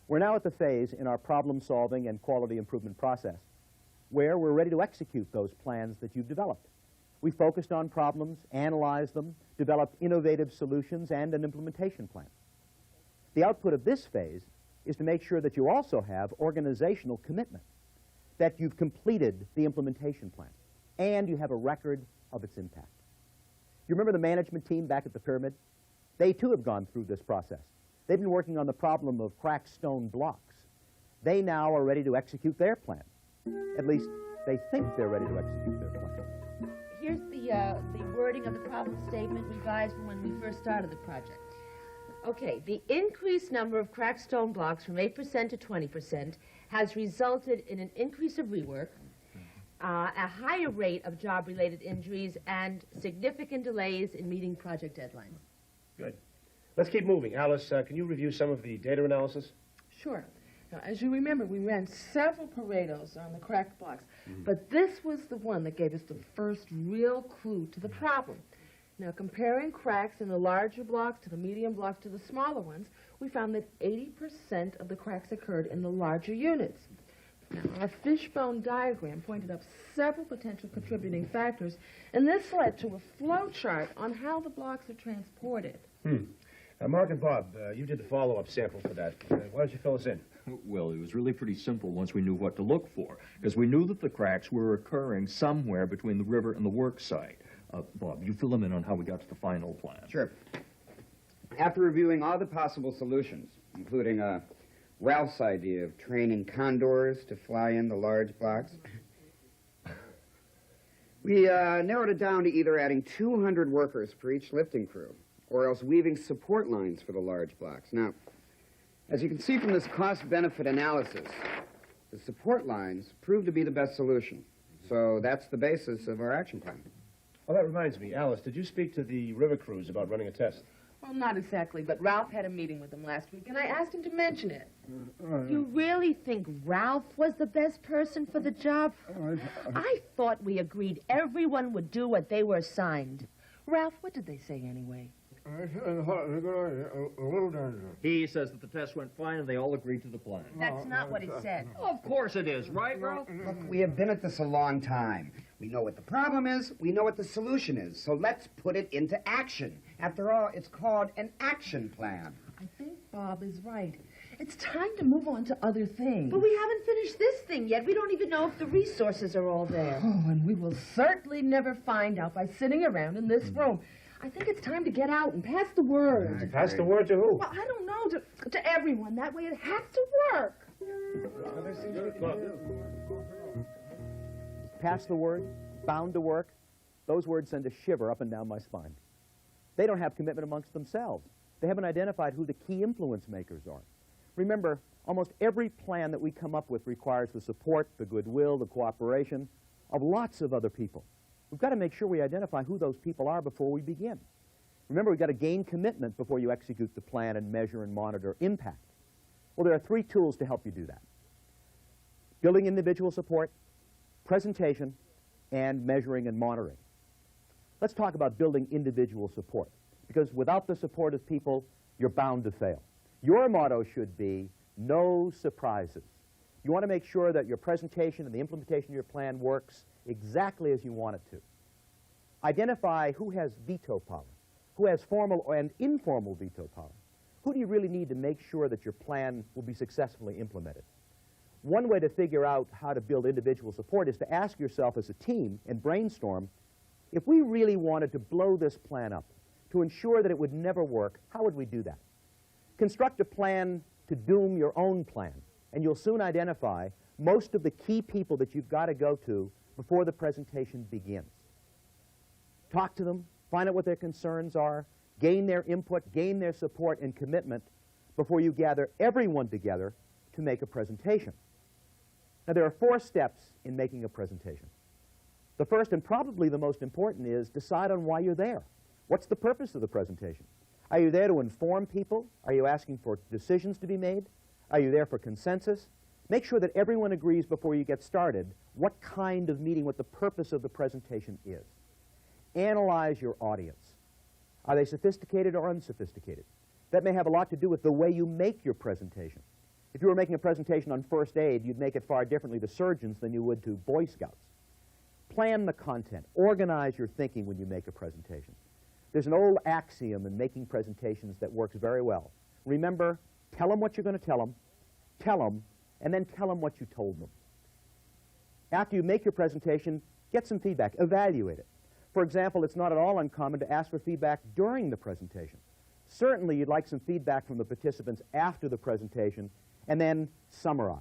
We're now at the phase in our problem-solving and quality improvement process where we're ready to execute those plans that you've developed. We focused on problems, analyzed them, developed innovative solutions, and an implementation plan. The output of this phase is to make sure that you also have organizational commitment, that you've completed the implementation plan, and you have a record of its impact. You remember the management team back at the pyramid? They too have gone through this process. They've been working on the problem of cracked stone blocks. They now are ready to execute their plan. At least, they think they're ready to execute their plan. Here's the wording of the problem statement revised from when we first started the project. Okay, the increased number of cracked stone blocks from 8% to 20% has resulted in an increase of rework, a higher rate of job-related injuries, and significant delays in meeting project deadlines. Good. Let's keep moving. Alice, can you review some of the data analysis? Sure. Now, as you remember, we ran several Paretos on the cracked blocks, but this was the one that gave us the first real clue to the problem. Now, comparing cracks in the larger blocks to the medium blocks to the smaller ones, we found that 80% of the cracks occurred in the larger units. Now, our fishbone diagram pointed up several potential contributing factors, and this led to a flow chart on how the blocks are transported. Mark and Bob, you did the follow-up sample for that. Why don't you fill us in? Well, it was really pretty simple once we knew what to look for, because we knew that the cracks were occurring somewhere between the river and the work site. Bob, you fill them in on how we got to the final plan. Sure. After reviewing all the possible solutions, including Ralph's idea of training condors to fly in the large blocks, we narrowed it down to either adding 200 workers for each lifting crew, or else weaving support lines for the large blocks. Now, as you can see from this cost-benefit analysis, the support lines proved to be the best solution. So that's the basis of our action plan. Well, that reminds me. Alice, did you speak to the river crews about running a test? Well, not exactly, but Ralph had a meeting with them last week, and I asked him to mention it. You really think Ralph was the best person for the job? I thought we agreed everyone would do what they were assigned. Ralph, what did they say anyway? He says that the test went fine and they all agreed to the plan. That's not what he said. Of course it is, right, Ralph? Look, we have been at this a long time. We know what the problem is, we know what the solution is, so let's put it into action. After all, it's called an action plan. I think Bob is right. It's time to move on to other things. But we haven't finished this thing yet. We don't even know if the resources are all there. Oh, and we will certainly never find out by sitting around in this room. I think it's time to get out and pass the word. Pass the word to who? Well, I don't know, to everyone. That way it has to work. Pass the word, bound to work, those words send a shiver up and down my spine. They don't have commitment amongst themselves. They haven't identified who the key influence makers are. Remember, almost every plan that we come up with requires the support, the goodwill, the cooperation of lots of other people. We've got to make sure we identify who those people are before we begin. Remember, we've got to gain commitment before you execute the plan and measure and monitor impact. Well, there are 3 tools to help you do that: building individual support, presentation, and measuring and monitoring. Let's talk about building individual support, because without the support of people, you're bound to fail. Your motto should be, no surprises. You want to make sure that your presentation and the implementation of your plan works exactly as you want it to. Identify who has veto power, who has formal and informal veto power. Who do you really need to make sure that your plan will be successfully implemented? One way to figure out how to build individual support is to ask yourself as a team and brainstorm, if we really wanted to blow this plan up, to ensure that it would never work, how would we do that? Construct a plan to doom your own plan, and you'll soon identify most of the key people that you've got to go to before the presentation begins. Talk to them, find out what their concerns are, gain their input, gain their support and commitment before you gather everyone together to make a presentation. Now, there are 4 steps in making a presentation. The first and probably the most important is decide on why you're there. What's the purpose of the presentation? Are you there to inform people? Are you asking for decisions to be made? Are you there for consensus? Make sure that everyone agrees before you get started what kind of meeting, what the purpose of the presentation is. Analyze your audience. Are they sophisticated or unsophisticated? That may have a lot to do with the way you make your presentation. If you were making a presentation on first aid, you'd make it far differently to surgeons than you would to Boy Scouts. Plan the content. Organize your thinking when you make a presentation. There's an old axiom in making presentations that works very well. Remember, tell them what you're going to tell them, and then tell them what you told them. After you make your presentation, get some feedback. Evaluate it. For example, it's not at all uncommon to ask for feedback during the presentation. Certainly, you'd like some feedback from the participants after the presentation, and then summarize.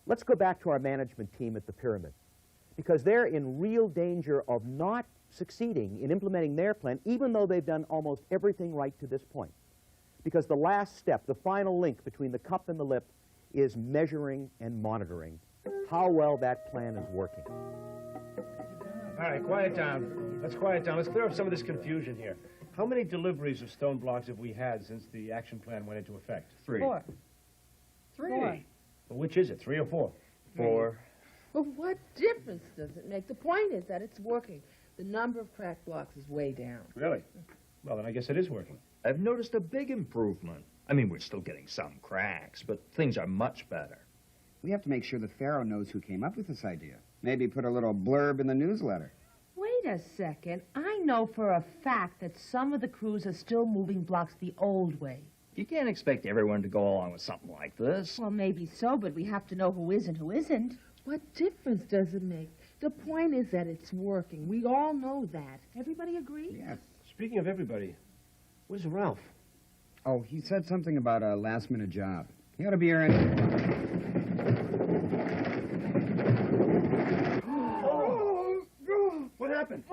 Let's go back to our management team at the Pyramid, because they're in real danger of not succeeding in implementing their plan, even though they've done almost everything right to this point. Because the last step, the final link between the cup and the lip, is measuring and monitoring how well that plan is working. All right, quiet down. Let's quiet down. Let's clear up some of this confusion here. How many deliveries of stone blocks have we had since the action plan went into effect? 3. 4. 3. 4. Well, which is it, 3 or 4? 4. Well, what difference does it make? The point is that it's working. The number of cracked blocks is way down. Really? Well, then I guess it is working. I've noticed a big improvement. I mean, we're still getting some cracks, but things are much better. We have to make sure the Pharaoh knows who came up with this idea. Maybe put a little blurb in the newsletter. Wait a second. I know for a fact that some of the crews are still moving blocks the old way. You can't expect everyone to go along with something like this. Well, maybe so, but we have to know who is and who isn't. What difference does it make? The point is that it's working. We all know that. Everybody agree? Yes. Speaking of everybody, where's Ralph? Oh, he said something about a last-minute job. He ought to be here any... What happened?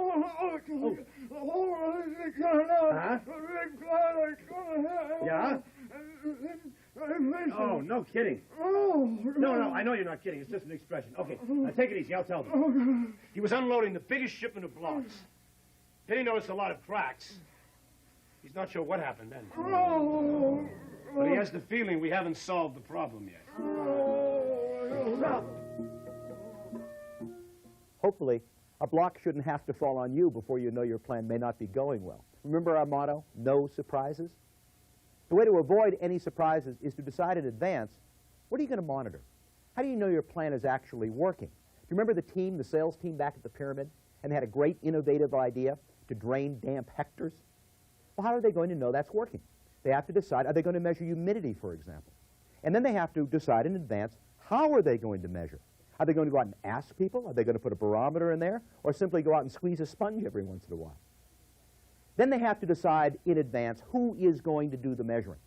Yeah? Oh, no kidding. No, I know you're not kidding. It's just an expression. Okay, now take it easy. I'll tell them. He was unloading the biggest shipment of blocks. Then he noticed a lot of cracks. He's not sure what happened then. But he has the feeling we haven't solved the problem yet. Hopefully, a block shouldn't have to fall on you before you know your plan may not be going well. Remember our motto, no surprises? The way to avoid any surprises is to decide in advance, what are you going to monitor? How do you know your plan is actually working? Do you remember the team, the sales team back at the Pyramid, and they had a great innovative idea to drain damp hectares? Well, how are they going to know that's working? They have to decide, are they going to measure humidity, for example? And then they have to decide in advance, how are they going to measure? Are they going to go out and ask people? Are they going to put a barometer in there? Or simply go out and squeeze a sponge every once in a while? Then they have to decide in advance who is going to do the measuring.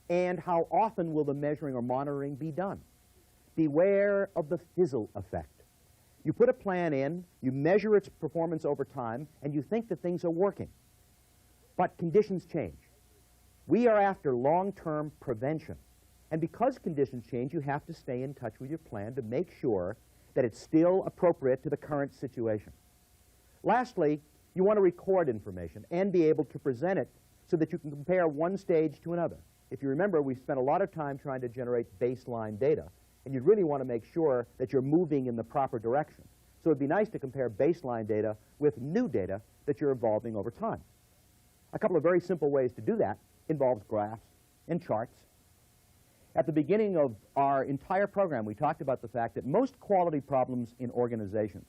And how often will the measuring or monitoring be done? Beware of the fizzle effect. You put a plan in, you measure its performance over time, and you think that things are working. But conditions change. We are after long-term prevention. And because conditions change, you have to stay in touch with your plan to make sure that it's still appropriate to the current situation. Lastly, you want to record information and be able to present it so that you can compare one stage to another. If you remember, we spent a lot of time trying to generate baseline data, and you'd really want to make sure that you're moving in the proper direction. So it'd be nice to compare baseline data with new data that you're evolving over time. A couple of very simple ways to do that involves graphs and charts. At the beginning of our entire program, we talked about the fact that most quality problems in organizations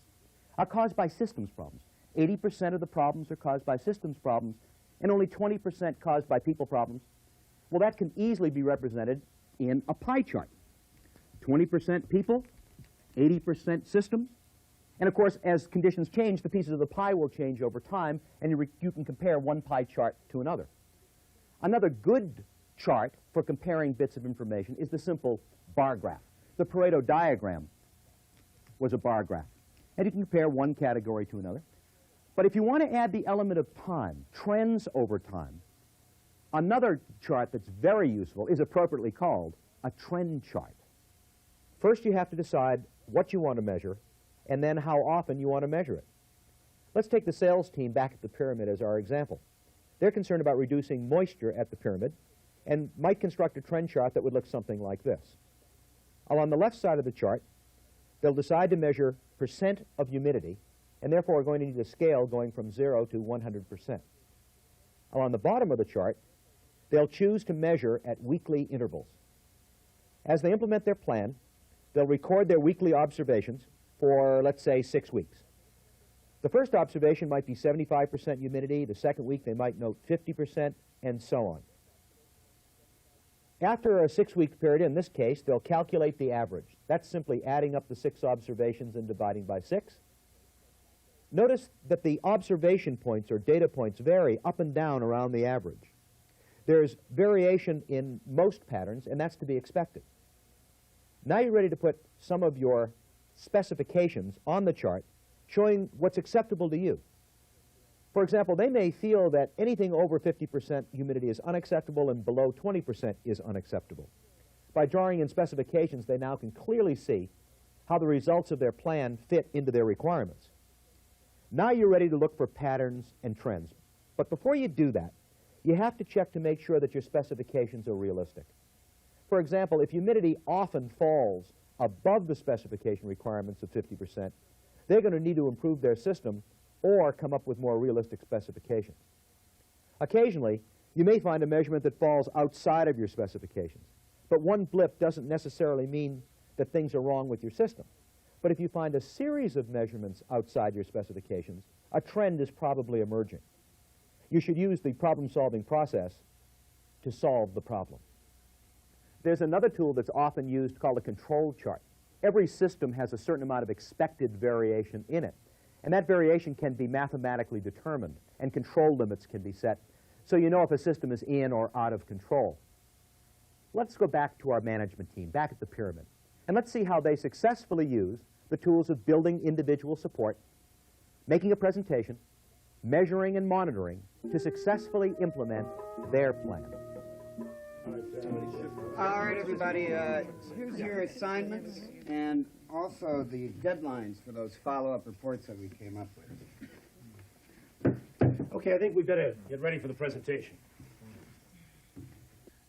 are caused by systems problems. 80% of the problems are caused by systems problems, and only 20% caused by people problems. Well, that can easily be represented in a pie chart. 20% people, 80% systems. And of course, as conditions change, the pieces of the pie will change over time, and you can compare one pie chart to another. Another good chart for comparing bits of information is the simple bar graph. The Pareto diagram was a bar graph. And you can compare one category to another. But if you want to add the element of time, trends over time, another chart that's very useful is appropriately called a trend chart. First, you have to decide what you want to measure, and then how often you want to measure it. Let's take the sales team back at the pyramid as our example. They're concerned about reducing moisture at the pyramid and might construct a trend chart that would look something like this. Along the left side of the chart, they'll decide to measure percent of humidity, and therefore are going to need a scale going from 0 to 100%. Along the bottom of the chart, they'll choose to measure at weekly intervals. As they implement their plan, they'll record their weekly observations for, let's say, 6 weeks. The first observation might be 75% humidity. The second week, they might note 50%, and so on. After a 6-week period, in this case, they'll calculate the average. That's simply adding up the 6 observations and dividing by 6. Notice that the observation points or data points vary up and down around the average. There's variation in most patterns, and that's to be expected. Now you're ready to put some of your specifications on the chart showing what's acceptable to you. For example, they may feel that anything over 50% humidity is unacceptable and below 20% is unacceptable. By drawing in specifications, they now can clearly see how the results of their plan fit into their requirements. Now you're ready to look for patterns and trends. But before you do that, you have to check to make sure that your specifications are realistic. For example, if humidity often falls above the specification requirements of 50%, they're going to need to improve their system or come up with more realistic specifications. Occasionally, you may find a measurement that falls outside of your specifications, but one blip doesn't necessarily mean that things are wrong with your system. But if you find a series of measurements outside your specifications, a trend is probably emerging. You should use the problem-solving process to solve the problem. There's another tool that's often used called a control chart. Every system has a certain amount of expected variation in it, and that variation can be mathematically determined, and control limits can be set, so you know if a system is in or out of control. Let's go back to our management team, back at the pyramid, and let's see how they successfully use the tools of building individual support, making a presentation, measuring and monitoring to successfully implement their plan. All right, everybody, here's your assignments and also the deadlines for those follow-up reports that we came up with. Okay, I think we better get ready for the presentation.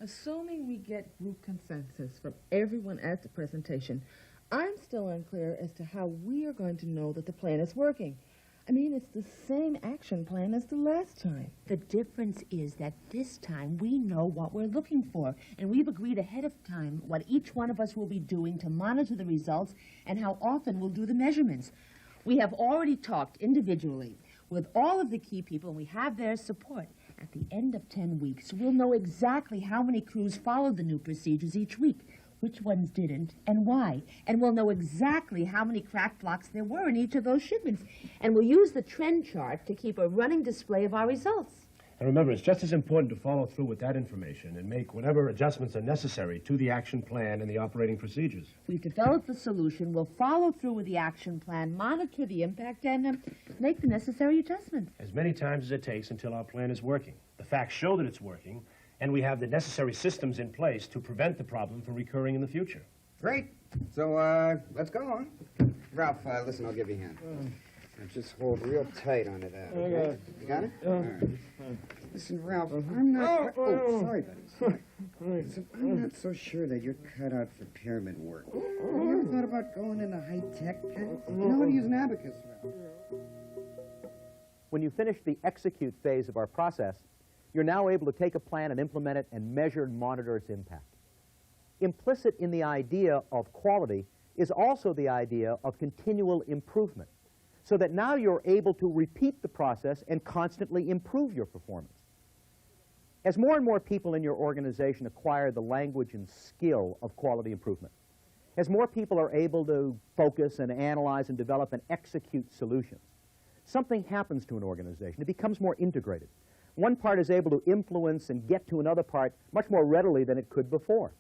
Assuming we get group consensus from everyone at the presentation, I'm still unclear as to how we are going to know that the plan is working. I mean, it's the same action plan as the last time. The difference is that this time we know what we're looking for, and we've agreed ahead of time what each one of us will be doing to monitor the results and how often we'll do the measurements. We have already talked individually with all of the key people, and we have their support. At the end of 10 weeks, we'll know exactly how many crews followed the new procedures each week, which ones didn't, and why. And we'll know exactly how many cracked blocks there were in each of those shipments. And we'll use the trend chart to keep a running display of our results. And remember, it's just as important to follow through with that information and make whatever adjustments are necessary to the action plan and the operating procedures. We've developed the solution. We'll follow through with the action plan, monitor the impact, and make the necessary adjustments. As many times as it takes until our plan is working. The facts show that it's working, and we have the necessary systems in place to prevent the problem from recurring in the future. Great. So, let's go on. Ralph, listen, I'll give you a hand. Now, just hold real tight on it. Okay? You got it? All right. Listen, Ralph, I'm not... Oh, sorry, buddy. Sorry. Listen, I'm not so sure that you're cut out for pyramid work. Have you ever thought about going into high-tech? You know how to use an abacus, Ralph. When you finish the execute phase of our process, you're now able to take a plan and implement it and measure and monitor its impact. Implicit in the idea of quality is also the idea of continual improvement, so that now you're able to repeat the process and constantly improve your performance. As more and more people in your organization acquire the language and skill of quality improvement, as more people are able to focus and analyze and develop and execute solutions, something happens to an organization. It becomes more integrated. One part is able to influence and get to another part much more readily than it could before.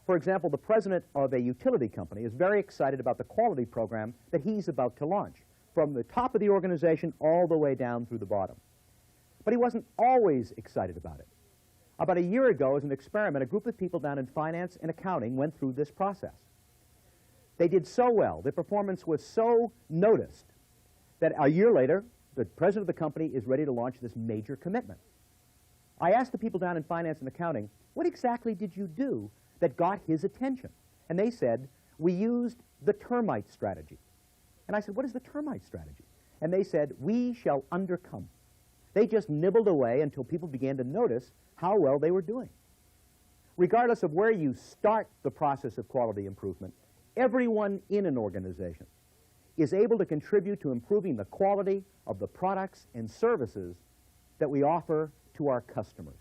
For example, the president of a utility company is very excited about the quality program that he's about to launch. from the top of the organization all the way down through the bottom. But he wasn't always excited about it. About a year ago, as an experiment, a group of people down in finance and accounting went through this process. They did so well, their performance was so noticed, that a year later, the president of the company is ready to launch this major commitment. I asked the people down in finance and accounting, what exactly did you do that got his attention? And they said, we used the termite strategy. And I said, what is the termite strategy? And they said, we shall undercome. They just nibbled away until people began to notice how well they were doing. Regardless of where you start the process of quality improvement, everyone in an organization is able to contribute to improving the quality of the products and services that we offer to our customers.